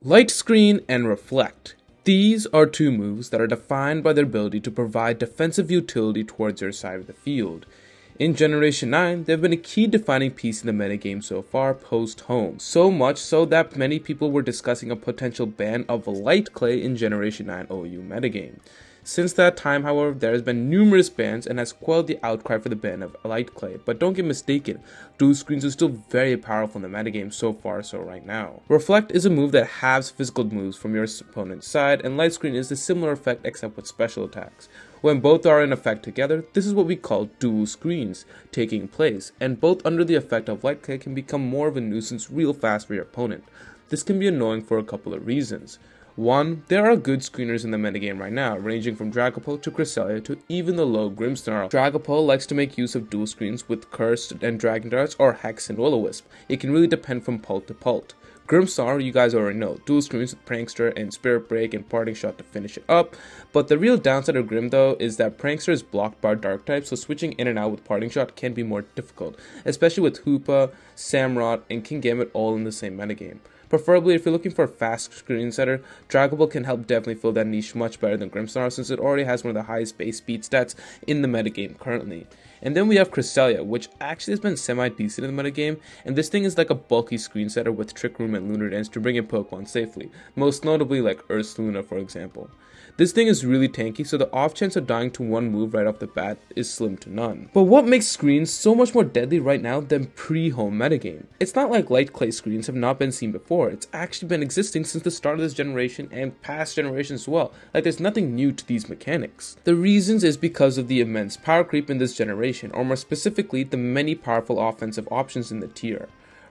Light Screen and Reflect. These are two moves that are defined by their ability to provide defensive utility towards your side of the field. In Generation 9, they've been a key defining piece in the metagame so far post-home, so much so that many people were discussing a potential ban of Light Clay in Generation 9 OU metagame. Since that time, however, there has been numerous bans and has quelled the outcry for the ban of Light Clay, but don't get mistaken, dual screens are still very powerful in the metagame so far so right now. Reflect is a move that halves physical moves from your opponent's side, and Light Screen is a similar effect except with special attacks. When both are in effect together, this is what we call dual screens taking place, and both under the effect of Light Clay can become more of a nuisance real fast for your opponent. This can be annoying for a couple of reasons. One, there are good screeners in the metagame right now, ranging from Dragapult to Cresselia to even the low Grimmsnarl. Dragapult likes to make use of dual screens with Cursed and Dragon Darts or Hex and Will-O-Wisp. It can really depend from pult to pult. Grimmsnarl, you guys already know, dual screens with Prankster and Spirit Break and Parting Shot to finish it up, but the real downside of Grimm though is that Prankster is blocked by Dark type, so switching in and out with Parting Shot can be more difficult, especially with Hoopa, Samurott, and King Gambit all in the same metagame. Preferably, if you're looking for a fast screen setter, Dragapult can help definitely fill that niche much better than Grimmsnarl since it already has one of the highest base speed stats in the metagame currently. And then we have Cresselia, which actually has been semi-decent in the metagame, and this thing is like a bulky screen setter with Trick Room and Lunar Dance to bring in Pokemon safely, most notably like Ursaluna for example. This thing is really tanky, so the off chance of dying to one move right off the bat is slim to none. But what makes screens so much more deadly right now than pre-home metagame? It's not like Light Clay screens have not been seen before, it's actually been existing since the start of this generation and past generations as well, like there's nothing new to these mechanics. The reasons is because of the immense power creep in this generation, or more specifically, the many powerful offensive options in the tier.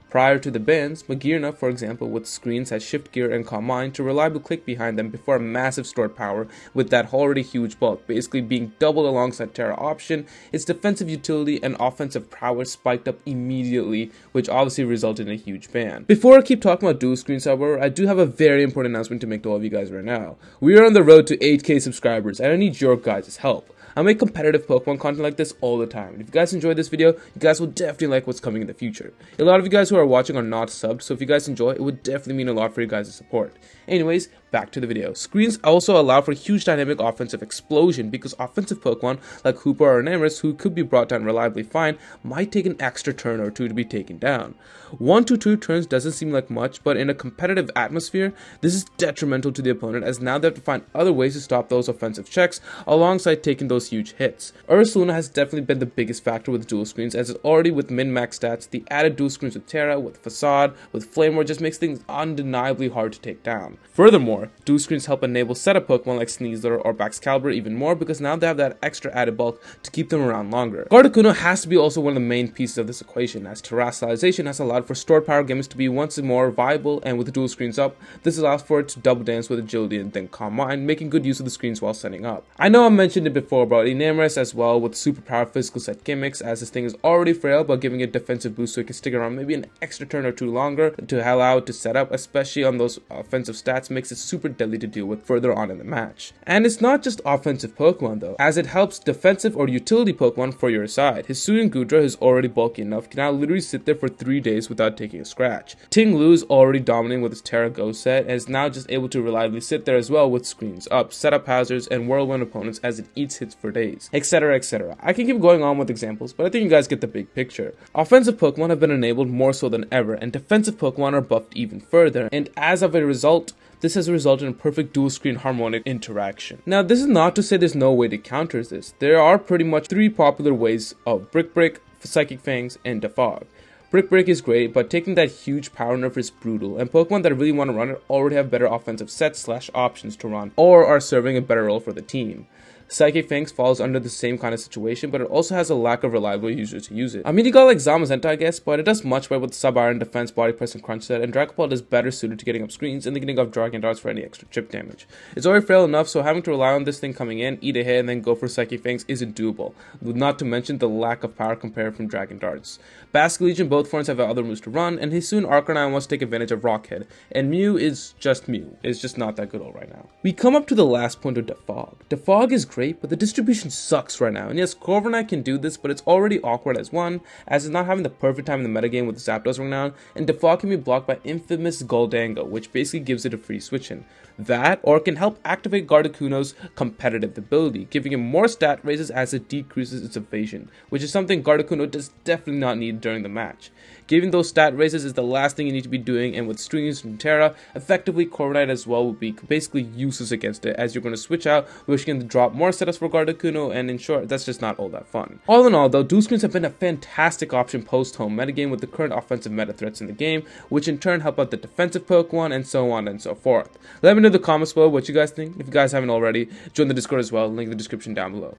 Prior to the bans, Magearna, for example, with screens has Shift Gear and Calm Mind to reliably click behind them before a massive stored power with that already huge bulk, basically being doubled alongside Terra option, its defensive utility and offensive prowess spiked up immediately, which obviously resulted in a huge ban. Before I keep talking about dual screens, however, I do have a very important announcement to make to all of you guys right now. We are on the road to 8K subscribers, and I need your guys' help. I make competitive Pokemon content like this all the time, and if you guys enjoyed this video, you guys will definitely like what's coming in the future. A lot of you guys who are watching are not subbed, so if you guys enjoy, it would definitely mean a lot for you guys' support. Anyways, back to the video. Screens also allow for huge dynamic offensive explosion because offensive Pokemon like Hoopa or Enamorous, who could be brought down reliably fine, might take an extra turn or two to be taken down. 1 to 2 turns doesn't seem like much, but in a competitive atmosphere, this is detrimental to the opponent as now they have to find other ways to stop those offensive checks alongside taking those huge hits. Ursaluna has definitely been the biggest factor with dual screens as it's already with min-max stats. The added dual screens with Terra, with Facade, with Flame War just makes things undeniably hard to take down. Furthermore, dual screens help enable setup Pokemon like Sneasler or Baxcalibur even more because now they have that extra added bulk to keep them around longer. Gardekuno has to be also one of the main pieces of this equation as terrestrialization has allowed for stored power gimmicks to be once more viable, and with dual screens up, this allows for it to double dance with agility and then Calm Mind, making good use of the screens while setting up. I know I mentioned it before but Enamorous as well with superpower physical set gimmicks as this thing is already frail but giving it defensive boost so it can stick around maybe an extra turn or two longer to allow it to set up, especially on those offensive stats, makes it super deadly to deal with further on in the match. And it's not just offensive Pokemon though, as it helps defensive or utility Pokemon for your side. Hisuian Goodra, who's already bulky enough, can now literally sit there for 3 days without taking a scratch. Ting Lu is already dominating with his Terra Go set and is now just able to reliably sit there as well with screens up, setup hazards, and whirlwind opponents as it eats hits for days, etc, etc. I can keep going on with examples, but I think you guys get the big picture. Offensive Pokemon have been enabled more so than ever, and defensive Pokemon are buffed even further, and as of a result, this has resulted in perfect dual screen harmonic interaction. Now this is not to say there's no way to counter this. There are pretty much 3 popular ways of Brick Break, Psychic Fangs, and Defog. Brick Break is great, but taking that huge power nerf is brutal, and Pokemon that really want to run it already have better offensive sets / options to run, or are serving a better role for the team. Psychic Fangs falls under the same kind of situation, but it also has a lack of reliable users to use it. I mean, you got like Zamazenta, I guess, but it does much better with Sub-Iron Defense, Body Press, and Crunch set, and Dragapult is better suited to getting up screens and the getting off Dragon Darts for any extra chip damage. It's already frail enough, so having to rely on this thing coming in, eat a hit, and then go for Psychic Fangs isn't doable, not to mention the lack of power compared from Dragon Darts. Basque Legion both forms have other moves to run, and Hisuian Arcanine wants to take advantage of Rockhead, and Mew is just Mew. It's just not that good all right now. We come up to the last point of Defog. Defog is great, but the distribution sucks right now. And yes, Corviknight can do this, but it's already awkward as one, as it's not having the perfect time in the metagame with the Zapdos renown, and default can be blocked by infamous Gholdengo, which basically gives it a free switch in. That, or it can help activate Gardekuno's competitive ability, giving him more stat raises as it decreases its evasion, which is something Gardekuno does definitely not need during the match. Giving those stat raises is the last thing you need to be doing, and with Streams from Terra, effectively Corviknight as well will be basically useless against it, as you're going to switch out, which can drop more setups for Gardekuno, and in short, that's just not all that fun. All in all though, dual screens have been a fantastic option post-home metagame with the current offensive meta threats in the game, which in turn help out the defensive Pokemon, and so on and so forth. Let me know in the comments below what you guys think. If you guys haven't already, join the Discord as well, link in the description down below.